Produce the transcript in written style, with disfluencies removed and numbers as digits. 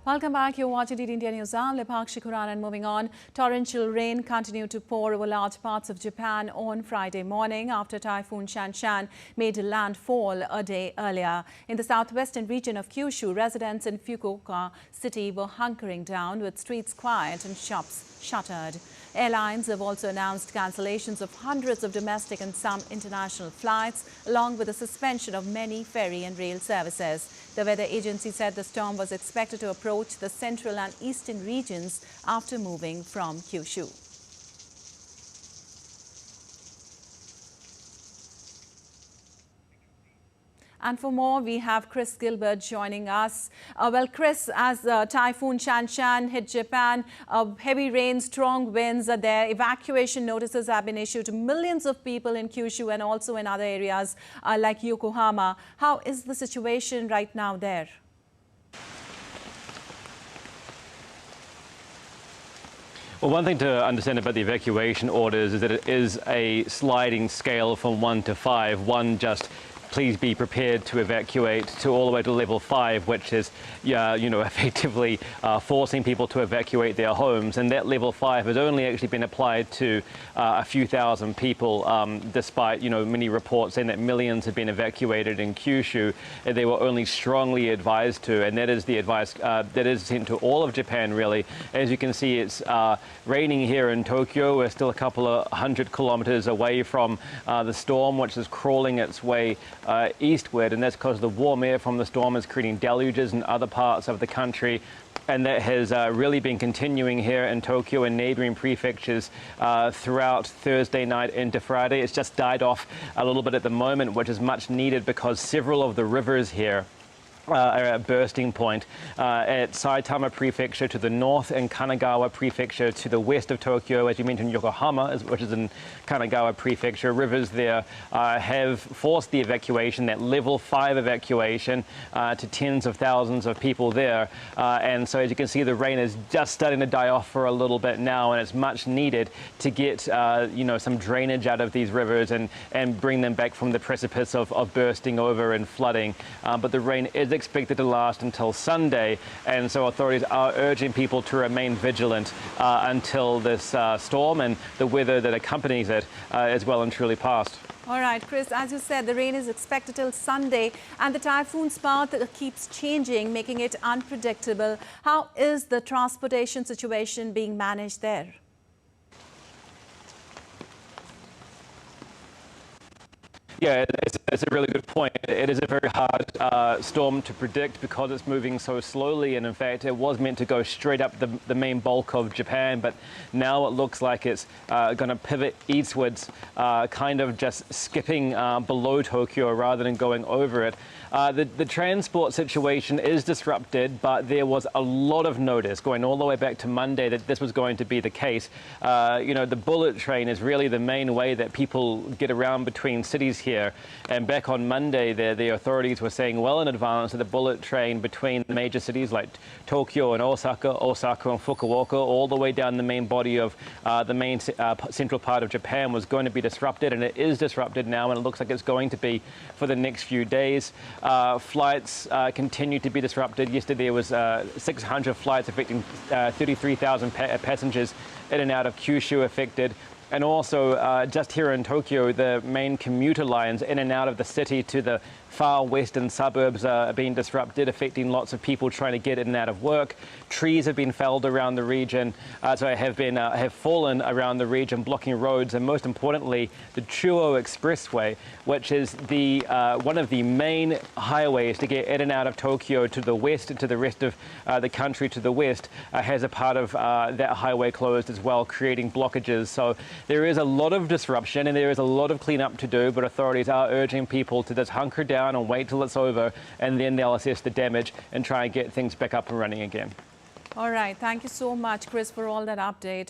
Welcome back. You're watching DD India News. I'm Lepakshi Kuran, and moving on. Torrential rain continued to pour over large parts of Japan on Friday morning after Typhoon Shanshan made landfall a day earlier. In the southwestern region of Kyushu, residents in Fukuoka city were hunkering down with streets quiet and shops shuttered. Airlines have also announced cancellations of hundreds of domestic and some international flights, along with the suspension of many ferry and rail services. The weather agency said the storm was expected to approach the central and eastern regions after moving from Kyushu. And for more, we have Chris Gilbert joining us. Well, Chris, as Typhoon Shanshan hit Japan, heavy rain, strong winds are there. Evacuation notices have been issued to millions of people in Kyushu and also in other areas like Yokohama. How is the situation right now there? Well, one thing to understand about the evacuation orders is that it is a sliding scale from 1 to 5. 1 just please be prepared to evacuate, to all the way to level 5, which is, effectively forcing people to evacuate their homes. And that level 5 has only actually been applied to a few thousand people, despite, many reports saying that millions have been evacuated in Kyushu. They were only strongly advised to, and that is the advice that is sent to all of Japan, really. As you can see, it's raining here in Tokyo. We're still a couple of 100 kilometers away from the storm, which is crawling its way eastward, and that's because the warm air from the storm is creating deluges in other parts of the country. And that has really been continuing here in Tokyo and neighboring prefectures throughout Thursday night into Friday. It's just died off a little bit at the moment, which is much needed because several of the rivers here are at bursting point. At Saitama Prefecture to the north and Kanagawa Prefecture to the west of Tokyo, as you mentioned, Yokohama, which is in Kanagawa Prefecture, rivers there have forced the evacuation, that level 5 evacuation, to tens of thousands of people there. And so, as you can see, the rain is just starting to die off for a little bit now, and it's much needed to get, some drainage out of these rivers and bring them back from the precipice of bursting over and flooding. But the rain is expected to last until Sunday, and so authorities are urging people to remain vigilant until this storm and the weather that accompanies it is well and truly past. All right, Chris, as you said, the rain is expected till Sunday, and the typhoon's path keeps changing, making it unpredictable. How is the transportation situation being managed there? Yeah, it's a really good point. It is a very hard storm to predict because it's moving so slowly, and in fact it was meant to go straight up the main bulk of Japan, but now it looks like it's going to pivot eastwards, kind of just skipping below Tokyo rather than going over it. The transport situation is disrupted, but there was a lot of notice going all the way back to Monday that this was going to be the case. The bullet train is really the main way that people get around between cities here. And back on Monday, the authorities were saying well in advance that the bullet train between major cities like Tokyo and Osaka and Fukuoka, all the way down the main body of the main central part of Japan was going to be disrupted, and it is disrupted now, and it looks like it's going to be for the next few days. Flights continue to be disrupted. Yesterday there was 600 flights affecting 33,000 passengers in and out of Kyushu affected. And also, just here in Tokyo, the main commuter lines in and out of the city to the far western suburbs are being disrupted, affecting lots of people trying to get in and out of work. Trees have been felled around the region, have fallen around the region, blocking roads, and most importantly, the Chuo Expressway, which is the one of the main highways to get in and out of Tokyo to the west and to the rest of the country to the west, has a part of that highway closed as well, creating blockages. So there is a lot of disruption and there is a lot of cleanup to do, but authorities are urging people to just hunker down and wait till it's over, and then they'll assess the damage and try and get things back up and running again. All right. Thank you so much, Chris, for all that update.